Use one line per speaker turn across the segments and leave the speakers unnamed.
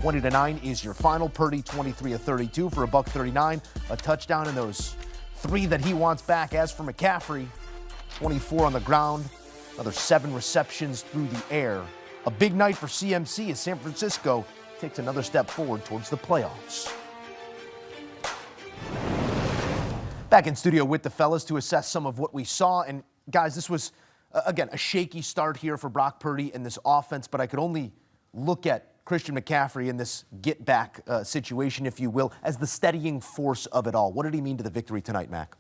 20-9 is your final. Purdy 23 of 32 for a $139, a touchdown, and those 3 that he wants back. As for McCaffrey, 24 on the ground, another 7 receptions through the air. A big night for CMC as San Francisco takes another step forward towards the playoffs. Back in studio with the fellas to assess some of what we saw. And guys, this was, again, a shaky start here for Brock Purdy in this offense, but I could only look at Christian McCaffrey in this get-back situation, if you will, as the steadying force of it all. What did he mean to the victory tonight, Mac?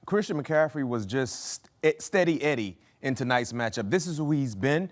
Christian McCaffrey was just steady Eddie in tonight's matchup. This is who he's been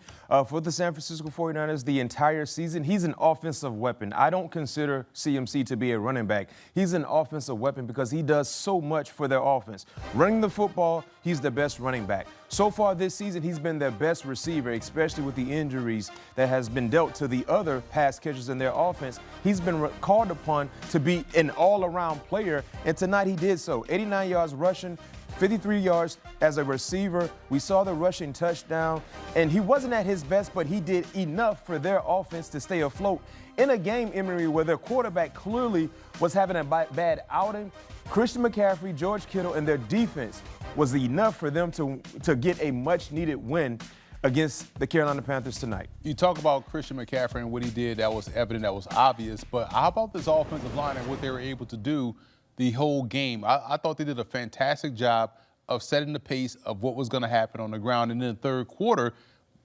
for the San Francisco 49ers the entire season. He's an offensive weapon. I don't consider CMC to be a running back. He's an offensive weapon because he does so much for their offense. Running the football, he's the best running back. So far this season, he's been their best receiver, especially with the injuries that has been dealt to the other pass catchers in their offense. He's been called upon to be an all-around player, and tonight he did so. 89 yards rushing, 53 yards as a receiver. We saw the rushing touchdown, and he wasn't at his best, but he did enough for their offense to stay afloat. In a game, Emory, where their quarterback clearly was having a bad outing, Christian McCaffrey, George Kittle, and their defense was enough for them to get a much-needed win against the Carolina Panthers tonight.
You talk about Christian McCaffrey and what he did, that was evident, that was obvious, but how about this offensive line and what they were able to do the whole game? I thought they did a fantastic job of setting the pace of what was going to happen on the ground. And in the third quarter,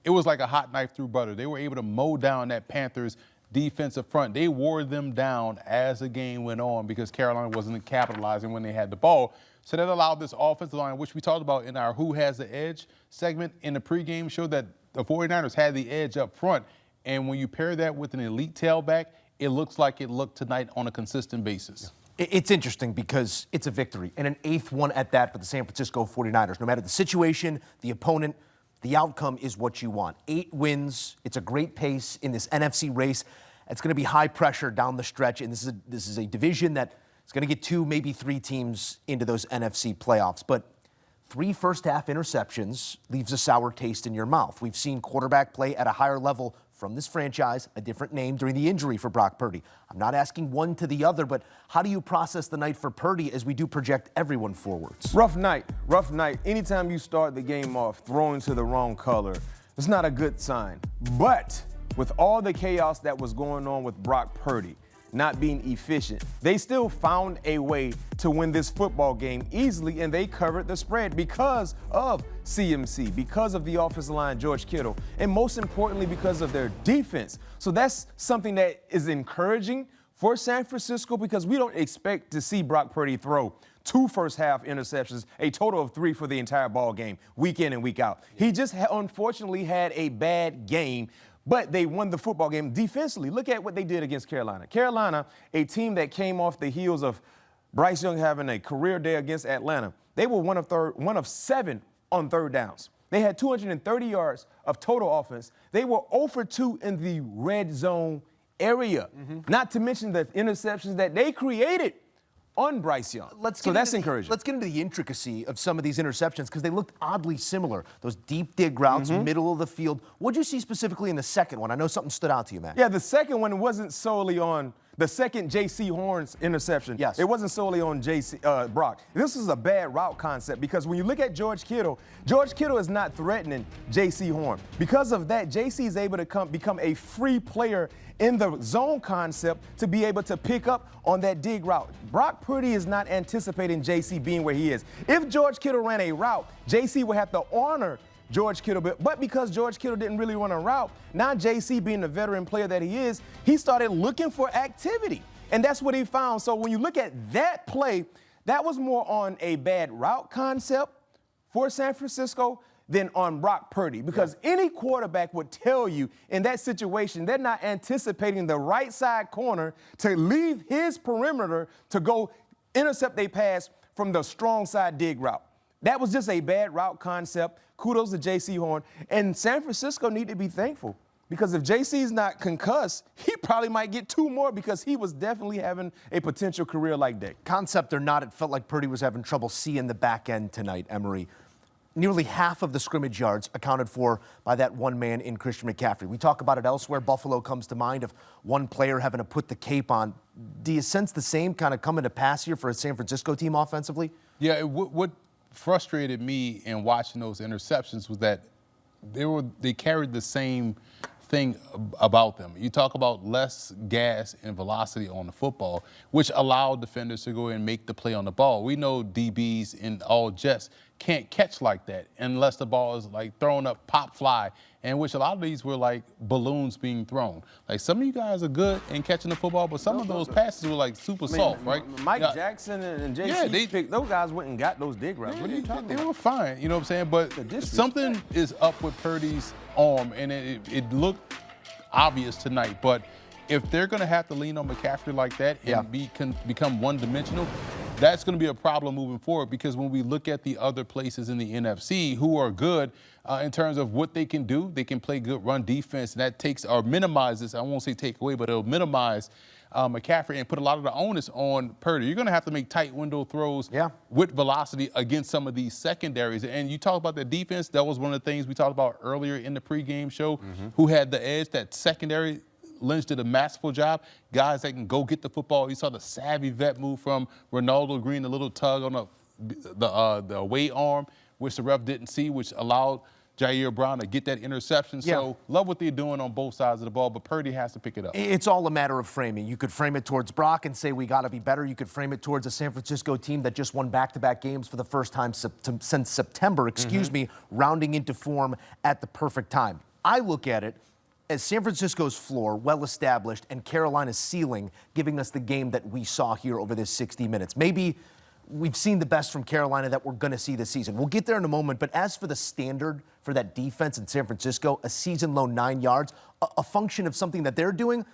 it was like a hot knife through butter. They were able to mow down that Panthers defensive front. They wore them down as the game went on because Carolina wasn't capitalizing when they had the ball. So that allowed this offensive line, which we talked about in our Who Has the Edge segment in the pregame show, that the 49ers had the edge up front. And when you pair that with an elite tailback, it looks like it looked tonight on a consistent basis.
It's interesting because it's a victory, and an 8th one at that for the San Francisco 49ers. No matter the situation, the opponent, the outcome is what you want. 8 wins. It's a great pace in this NFC race. It's going to be high pressure down the stretch, and this is a division that is going to get 2, maybe 3 teams into those NFC playoffs. But 3 first-half interceptions leaves a sour taste in your mouth. We've seen quarterback play at a higher level from this franchise, a different name during the injury for Brock Purdy. I'm not asking one to the other, but how do you process the night for Purdy as we do project everyone forwards?
Rough night, rough night. Anytime you start the game off throwing to the wrong color, it's not a good sign. But with all the chaos that was going on with Brock Purdy not being efficient, they still found a way to win this football game easily, and they covered the spread because of CMC, because of the offensive line, George Kittle, and most importantly, because of their defense. So that's something that is encouraging for San Francisco because we don't expect to see Brock Purdy throw 2 first-half interceptions, a total of 3 for the entire ball game, week in and week out. He just unfortunately had a bad game, but they won the football game defensively. Look at what they did against Carolina. Carolina, a team that came off the heels of Bryce Young having a career day against Atlanta. They were one of 7 on third downs. They had 230 yards of total offense. They were 0 for 2 in the red zone area, not to mention the interceptions that they created on Bryce Young. So that's encouraging.
Let's get into the intricacy of some of these interceptions because they looked oddly similar. Those deep dig routes, middle of the field. What did you see specifically in the second one? I know something stood out to you, man.
Yeah, the second one wasn't solely on the second J.C. Horn's interception.
Yes.
It wasn't solely on Brock. This is a bad route concept because when you look at George Kittle is not threatening J.C. Horn. Because of that, J.C. is able to become a free player in the zone concept to be able to pick up on that dig route. Brock Purdy is not anticipating J.C. being where he is. If George Kittle ran a route, J.C. would have to honor George Kittle, but because George Kittle didn't really run a route, now J.C. being the veteran player that he is, he started looking for activity, and that's what he found. So when you look at that play, that was more on a bad route concept for San Francisco than on Brock Purdy, because any quarterback would tell you in that situation, they're not anticipating the right side corner to leave his perimeter to go intercept a pass from the strong side dig route. That was just a bad route concept. Kudos to J.C. Horn. And San Francisco need to be thankful because if J.C.'s not concussed, he probably might get 2 more because he was definitely having a potential career like that.
Concept or not, it felt like Purdy was having trouble seeing the back end tonight, Emory. nearly half of the scrimmage yards accounted for by that one man in Christian McCaffrey. We talk about it elsewhere. Buffalo comes to mind of one player having to put the cape on. Do you sense the same kind of coming to pass here for a San Francisco team offensively?
Yeah, what frustrated me in watching those interceptions was that they carried the same thing about them. You talk about less gas and velocity on the football, which allowed defenders to go in and make the play on the ball. We know DBs and all Jets can't catch like that unless the ball is like thrown up, pop, fly, and which a lot of these were like balloons being thrown. Like some of you guys are good in catching the football, but some of those passes were like super soft, right?
Mike Jackson and JC, those guys went and got those dig routes. What are you talking about?
They were fine, you know what I'm saying? But something is up with Purdy's arm, and it looked obvious tonight. But if they're going to have to lean on McCaffrey like that and become one-dimensional, that's going to be a problem moving forward, because when we look at the other places in the NFC who are good in terms of what they can do, they can play good run defense, and that takes or minimizes, I won't say take away, but it'll minimize McCaffrey and put a lot of the onus on Purdy. You're going to have to make tight window throws with velocity against some of these secondaries. And you talk about the defense. That was one of the things we talked about earlier in the pregame show. Who had the edge? That secondary. Lynch did a masterful job. Guys that can go get the football. You saw the savvy vet move from Ronaldo Green, the little tug on the away arm, which the ref didn't see, which allowed Jair Brown to get that interception. So love what they're doing on both sides of the ball, but Purdy has to pick it up.
It's all a matter of framing. You could frame it towards Brock and say we got to be better. You could frame it towards a San Francisco team that just won back-to-back games for the first time since September, rounding into form at the perfect time. I look at it as San Francisco's floor, well-established, and Carolina's ceiling, giving us the game that we saw here over this 60 minutes. Maybe we've seen the best from Carolina that we're going to see this season. We'll get there in a moment, but as for the standard for that defense in San Francisco, a season-low 9 yards, a function of something that they're doing,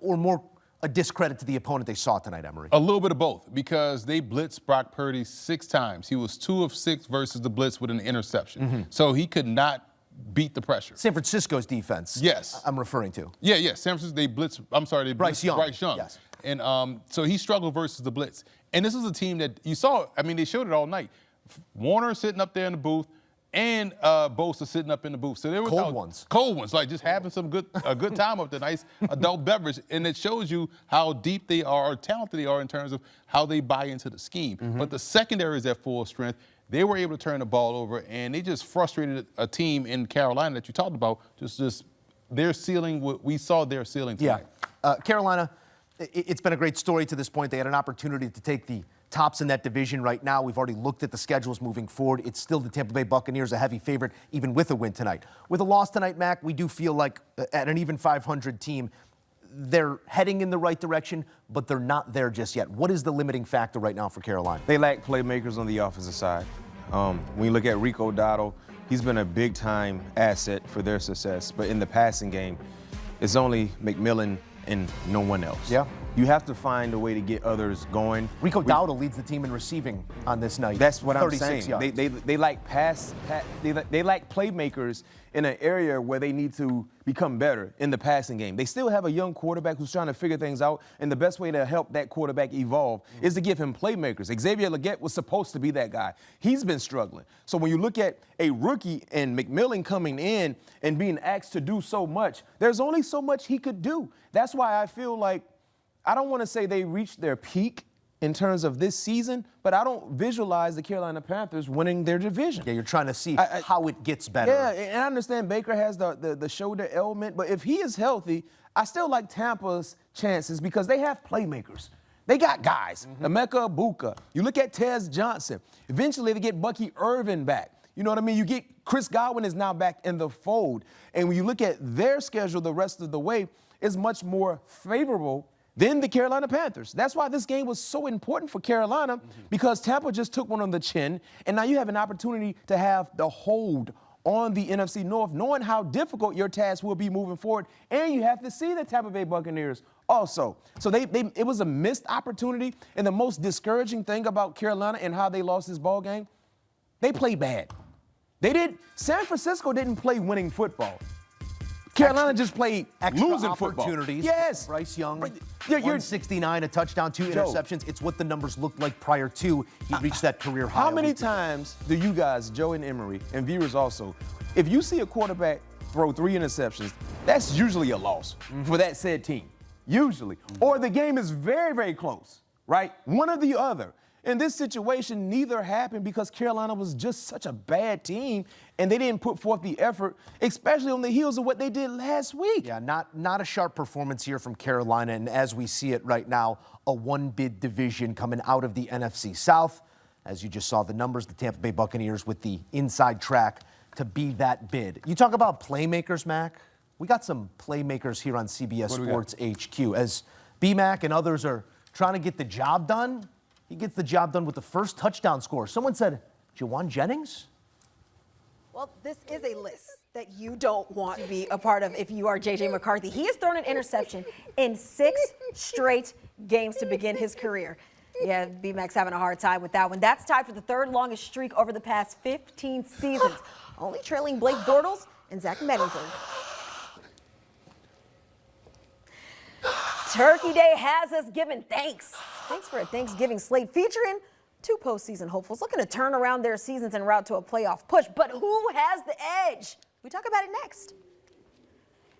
or more a discredit to the opponent they saw tonight, Emory?
A little bit of both, because they blitzed Brock Purdy 6 times. He was 2 of 6 versus the blitz with an interception. So he could not beat the pressure.
San Francisco's defense.
Yes.
I'm referring to.
Yeah. San Francisco, they blitzed
Bryce Young.
Yes. And so he struggled versus the blitz. And this is a team that you saw, I mean, they showed it all night. Warner sitting up there in the booth and Bosa sitting up in the booth. So they were
cold ones,
like just having a good time up there, nice adult beverage. And it shows you how deep they are or talented they are in terms of how they buy into the scheme. But the secondary is at full strength. They were able to turn the ball over, and they just frustrated a team in Carolina that you talked about. Just their ceiling. We saw their ceiling tonight.
Carolina, it's been a great story to this point. They had an opportunity to take the tops in that division right now. We've already looked at the schedules moving forward. It's still the Tampa Bay Buccaneers, a heavy favorite, even with a win tonight. With a loss tonight, Mac, we do feel like at an even 500 team, they're heading in the right direction, but they're not there just yet. What is the limiting factor right now for Carolina?
They lack playmakers on the offensive side. When you look at Rico Dowdle, he's been a big-time asset for their success. But in the passing game, it's only McMillan and no one else. You have to find a way to get others going.
Rico Dowdle leads the team in receiving on this night.
That's what I'm saying.
Yards.
They lack they lack playmakers in an area where they need to become better in the passing game. They still have a young quarterback who's trying to figure things out, and the best way to help that quarterback evolve is to give him playmakers. Xavier Legette was supposed to be that guy. He's been struggling. So when you look at a rookie and McMillan coming in and being asked to do so much, there's only so much he could do. That's why I feel like I don't want to say they reached their peak in terms of this season, but I don't visualize the Carolina Panthers winning their division.
Yeah, you're trying to see how it gets better.
Yeah, and I understand Baker has the shoulder ailment, but if he is healthy, I still like Tampa's chances because they have playmakers. They got guys. Emeka Egbuka. You look at Tez Johnson. Eventually, they get Bucky Irvin back. You know what I mean? You get Chris Godwin is now back in the fold. And when you look at their schedule the rest of the way, it's much more favorable than the Carolina Panthers. That's why this game was so important for Carolina, because Tampa just took one on the chin, and now you have an opportunity to have the hold on the NFC North, knowing how difficult your task will be moving forward, and you have to see the Tampa Bay Buccaneers also. So it was a missed opportunity, and the most discouraging thing about Carolina and how they lost this ball game, they played bad. San Francisco didn't play winning football. Carolina just played
extra
losing football.
opportunities.
Yes.
Bryce Young,
You're-
169, a touchdown, 2 interceptions. It's what the numbers looked like prior to he reached that career high.
How many times do you guys, Joe and Emory, and viewers also, if you see a quarterback throw 3 interceptions, that's usually a loss for that said team. Usually. Or the game is very, very close, right? One or the other. In this situation, neither happened because Carolina was just such a bad team and they didn't put forth the effort, especially on the heels of what they did last week.
Yeah, not a sharp performance here from Carolina, and as we see it right now, a one-bid division coming out of the NFC South. As you just saw the numbers, the Tampa Bay Buccaneers with the inside track to be that bid. You talk about playmakers, Mac. We got some playmakers here on CBS Sports HQ. As B-Mac and others are trying to get the job done, he gets the job done with the first touchdown score. Someone said, Juwan Jennings?
Well, this is a list that you don't want to be a part of if you are J.J. McCarthy. He has thrown an interception in 6 straight games to begin his career. Yeah, B-Mac's having a hard time with that one. That's tied for the 3rd longest streak over the past 15 seasons, only trailing Blake Bortles and Zach Mettenberg. Turkey Day has us giving thanks. Thanks for a Thanksgiving slate featuring 2 postseason hopefuls looking to turn around their seasons en route to a playoff push. But who has the edge? We talk about it next.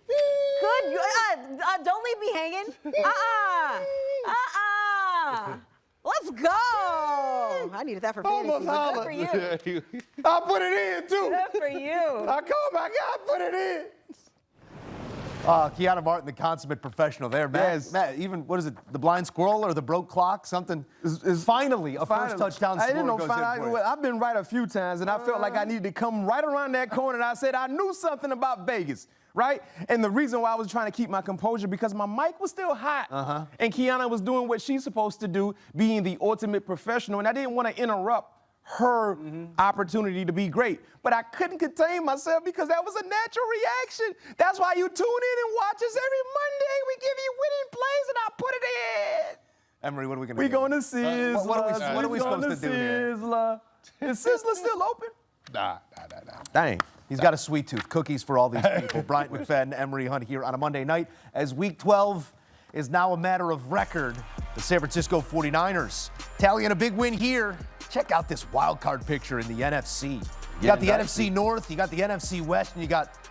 Good. Don't leave me hanging. Let's go. I needed that for fantasy. But good for you.
I put it in, too.
Good for you.
I call my guy, put it in.
Kiana Martin, the consummate professional there. Matt,
Yes.
Matt, even, what is it, the blind squirrel or the broke clock? Something is finally a first touchdown
I
score
didn't know.
goes in for you.
I've been right a few times, and I felt like I needed to come right around that corner, and I said I knew something about Vegas, right? And the reason why I was trying to keep my composure because my mic was still hot, and Kiana was doing what she's supposed to do, being the ultimate professional, and I didn't want to interrupt her opportunity to be great. But I couldn't contain myself because that was a natural reaction. That's why you tune in and watch us every Monday. We give you winning plays, and I put it in.
Emory, what are we going to do?
We're going to Sizzler.
what are we supposed to do here?
Sizzler. Is Sizzler still open?
Nah.
Dang.
He's got a sweet tooth. Cookies for all these people. Bryant, McFadden, Emory Hunt here on a Monday night as Week 12 is now a matter of record. The San Francisco 49ers tallying a big win here. Check out this wild card picture in the NFC. You got the NFC North, you got the NFC West, and you got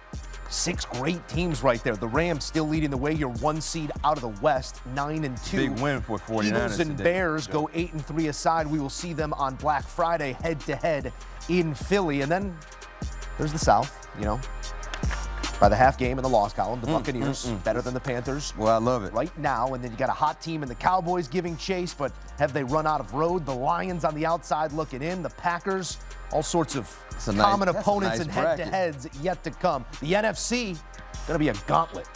6 great teams right there. The Rams still leading the way. You're 1 seed out of the West, 9-2.
Big win for 49ers
Eagles and
today.
Bears go 8-3 aside. We will see them on Black Friday head-to-head in Philly. And then there's the South, you know. By the half game in the loss column, the Buccaneers better than the Panthers.
Well, I love it.
Right now, and then you got a hot team in the Cowboys giving chase, but have they run out of road? The Lions on the outside looking in, the Packers, all sorts of common opponents and head-to-heads yet to come. The NFC, gonna be a gauntlet.